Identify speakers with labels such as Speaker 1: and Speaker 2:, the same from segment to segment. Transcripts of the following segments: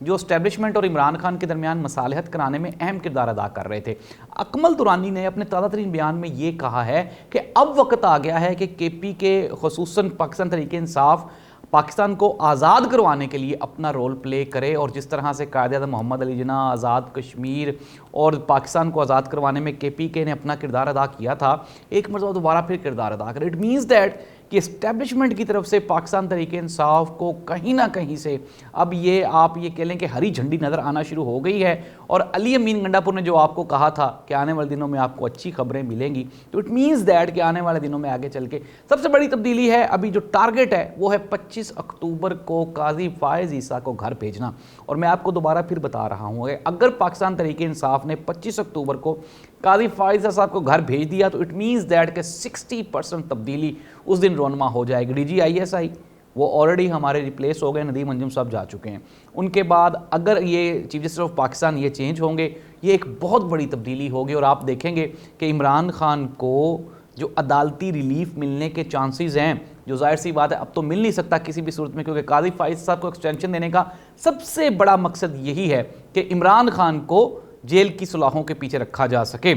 Speaker 1: جو اسٹیبلشمنٹ اور عمران خان کے درمیان مصالحت کرانے میں اہم کردار ادا کر رہے تھے۔ اکمل درانی نے اپنے تازہ ترین بیان میں یہ کہا ہے کہ اب وقت آ گیا ہے کہ کے پی کے خصوصاً پاکستان تحریک انصاف پاکستان کو آزاد کروانے کے لیے اپنا رول پلے کرے، اور جس طرح سے قائد اعظم محمد علی جناح آزاد کشمیر اور پاکستان کو آزاد کروانے میں کے پی کے نے اپنا کردار ادا کیا تھا، ایک مرتبہ دوبارہ پھر کردار ادا کرے۔ اٹ مینز دیٹ کہ اسٹیبلشمنٹ کی طرف سے پاکستان تحریک انصاف کو کہیں نہ کہیں سے اب یہ آپ یہ کہہ لیں کہ ہری جھنڈی نظر آنا شروع ہو گئی ہے، اور علی امین گنڈا پور نے جو آپ کو کہا تھا کہ آنے والے دنوں میں آپ کو اچھی خبریں ملیں گی، تو اٹ مینز دیٹ کہ آنے والے دنوں میں آگے چل کے سب سے بڑی تبدیلی ہے، ابھی جو ٹارگٹ ہے وہ ہے 25 اکتوبر کو قاضی فائز عیسیٰ کو گھر بھیجنا۔ اور میں آپ کو دوبارہ پھر بتا رہا ہوں کہ اگر پاکستان تحریک انصاف نے 25 اکتوبر کو قاضی فائز صاحب کو گھر بھیج دیا تو اٹ مینز دیٹ کہ 60% تبدیلی اس دن رونما ہو جائے گی۔ D G I S I وہ آلریڈی ہمارے ریپلیس ہو گئے، ندیم انجم صاحب جا چکے ہیں۔ ان کے بعد اگر یہ چیف جسٹس آف پاکستان یہ چینج ہوں گے، یہ ایک بہت بڑی تبدیلی ہوگی، اور آپ دیکھیں گے کہ عمران خان کو جو عدالتی ریلیف ملنے کے چانسز ہیں، جو ظاہر سی بات ہے اب تو مل نہیں سکتا کسی بھی صورت میں، کیونکہ قاضی فائز صاحب کو ایکسٹینشن دینے کا سب سے بڑا مقصد یہی ہے کہ عمران خان کو جیل کی سلاخوں کے پیچھے رکھا جا سکے۔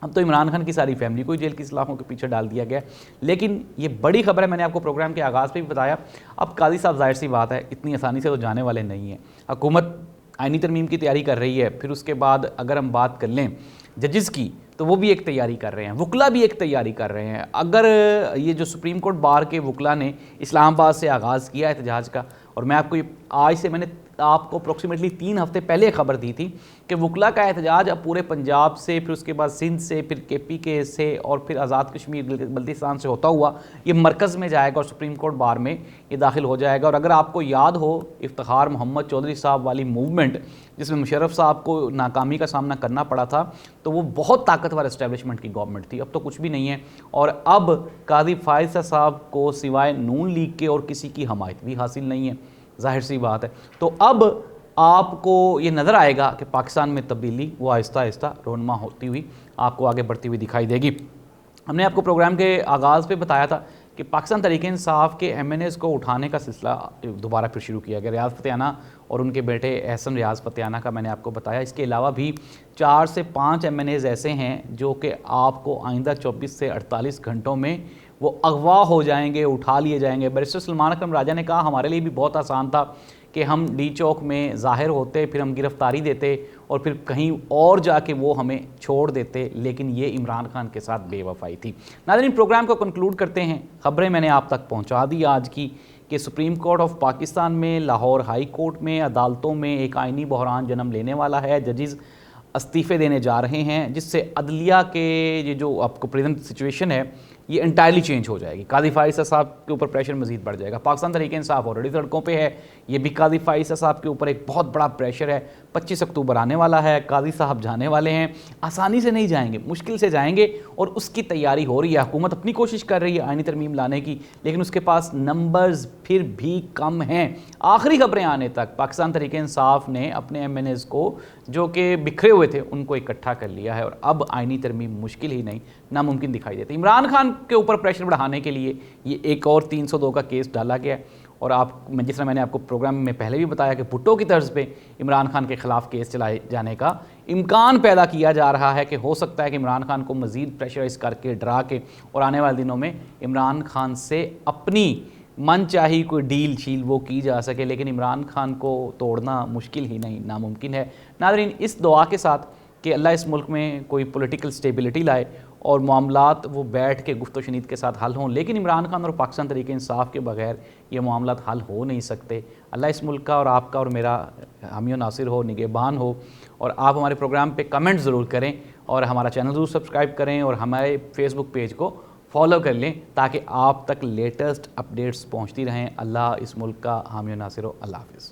Speaker 1: اب تو عمران خان کی ساری فیملی کو جیل کی سلاخوں کے پیچھے ڈال دیا گیا، لیکن یہ بڑی خبر ہے، میں نے آپ کو پروگرام کے آغاز پہ بھی بتایا، اب قاضی صاحب ظاہر سی بات ہے اتنی آسانی سے تو جانے والے نہیں ہیں۔ حکومت آئینی ترمیم کی تیاری کر رہی ہے، پھر اس کے بعد اگر ہم بات کر لیں ججز کی تو وہ بھی ایک تیاری کر رہے ہیں، وکلا بھی ایک تیاری کر رہے ہیں۔ اگر یہ جو سپریم کورٹ بار کے وکلا نے اسلام آباد سے آغاز کیا احتجاج کا، اور میں آپ کو آج سے میں نے آپ کو اپروکسیمیٹلی 3 ہفتے پہلے خبر دی تھی کہ وکلا کا احتجاج اب پورے پنجاب سے، پھر اس کے بعد سندھ سے، پھر کے پی کے سے، اور پھر آزاد کشمیر بلتستان سے ہوتا ہوا یہ مرکز میں جائے گا اور سپریم کورٹ بار میں یہ داخل ہو جائے گا۔ اور اگر آپ کو یاد ہو افتخار محمد چودھری صاحب والی موومنٹ جس میں مشرف صاحب کو ناکامی کا سامنا کرنا پڑا تھا، تو وہ بہت طاقتور اسٹیبلشمنٹ کی گورنمنٹ تھی، اب تو کچھ بھی نہیں ہے، اور اب قاضی فائز صاحب کو سوائے نون لیگ کے اور کسی کی حمایت بھی حاصل نہیں ہے، ظاہر سی بات ہے۔ تو اب آپ کو یہ نظر آئے گا کہ پاکستان میں تبدیلی وہ آہستہ آہستہ رونما ہوتی ہوئی آپ کو آگے بڑھتی ہوئی دکھائی دے گی۔ ہم نے آپ کو پروگرام کے آغاز پہ بتایا تھا کہ پاکستان تحریک انصاف کے ایم این ایز کو اٹھانے کا سلسلہ دوبارہ پھر شروع کیا گیا۔ ریاض فتح انہ اور ان کے بیٹے احسن ریاض فتح انہ کا میں نے آپ کو بتایا، اس کے علاوہ بھی 4 سے 5 ایم این ایز ایسے ہیں جو کہ آپ کو آئندہ 24 سے 48 گھنٹوں میں وہ اغوا ہو جائیں گے، اٹھا لیے جائیں گے۔ بیرسٹر سلمان اکرم راجہ نے کہا ہمارے لیے بھی بہت آسان تھا کہ ہم ڈی چوک میں ظاہر ہوتے، پھر ہم گرفتاری دیتے اور پھر کہیں اور جا کے وہ ہمیں چھوڑ دیتے، لیکن یہ عمران خان کے ساتھ بے وفائی تھی۔ ناظرین، پروگرام کو کنکلوڈ کرتے ہیں، خبریں میں نے آپ تک پہنچا دی آج کی کہ سپریم کورٹ آف پاکستان میں، لاہور ہائی کورٹ میں، عدالتوں میں ایک آئینی بحران جنم لینے والا ہے، ججز استعفے دینے جا رہے ہیں، جس سے عدلیہ کے یہ جو آپ کو پریزنٹ سچویشن ہے یہ انٹائرلی چینج ہو جائے گی۔ قاضی فائز صاحب کے اوپر پریشر مزید بڑھ جائے گا۔ پاکستان تحریک انصاف آلریڈی سڑکوں پہ ہے، یہ بھی قاضی فائز صاحب کے اوپر ایک بہت بڑا پریشر ہے۔ 25 اکتوبر آنے والا ہے، قاضی صاحب جانے والے ہیں، آسانی سے نہیں جائیں گے، مشکل سے جائیں گے، اور اس کی تیاری ہو رہی ہے۔ حکومت اپنی کوشش کر رہی ہے آئینی ترمیم لانے کی، لیکن اس کے پاس نمبرز پھر بھی کم ہیں۔ آخری خبریں آنے تک پاکستان تحریک انصاف نے اپنے ایم این ایز کو جو کہ بکھرے ہوئے تھے ان کو اکٹھا کر لیا ہے، اور اب آئینی ترمیم مشکل ہی نہیں ناممکن دکھائی دیتی۔ عمران خان کے اوپر پریشر بڑھانے کے لیے یہ ایک اور 302 کا کیس ڈالا گیا ہے، اور جس طرح میں نے آپ کو پروگرام میں پہلے بھی بتایا کہ بھٹو کی طرز پہ عمران خان کے خلاف کیس چلائے جانے کا امکان پیدا کیا جا رہا ہے کہ ہو سکتا ہے کہ عمران خان کو مزید پریشرائز کر کے، ڈرا کے، اور آنے والے دنوں میں عمران خان سے اپنی من چاہی کوئی ڈیل شیل وہ کی جا سکے، لیکن عمران خان کو توڑنا مشکل ہی نہیں ناممکن ہے۔ ناظرین، اس دعا کے ساتھ کہ اللہ اس ملک میں کوئی پولیٹیکل سٹیبلٹی لائے اور معاملات وہ بیٹھ کے گفت و شنید کے ساتھ حل ہوں، لیکن عمران خان اور پاکستان تحریک انصاف کے بغیر یہ معاملات حل ہو نہیں سکتے۔ اللہ اس ملک کا اور آپ کا اور میرا حامی و ناصر ہو، نگہبان ہو، اور آپ ہمارے پروگرام پہ کمنٹ ضرور کریں، اور ہمارا چینل ضرور سبسکرائب کریں، اور ہمارے فیس بک پیج کو فالو کر لیں تاکہ آپ تک لیٹسٹ اپڈیٹس پہنچتی رہیں۔ اللہ اس ملک کا حامی و ناصر ہو۔ اللہ حافظ۔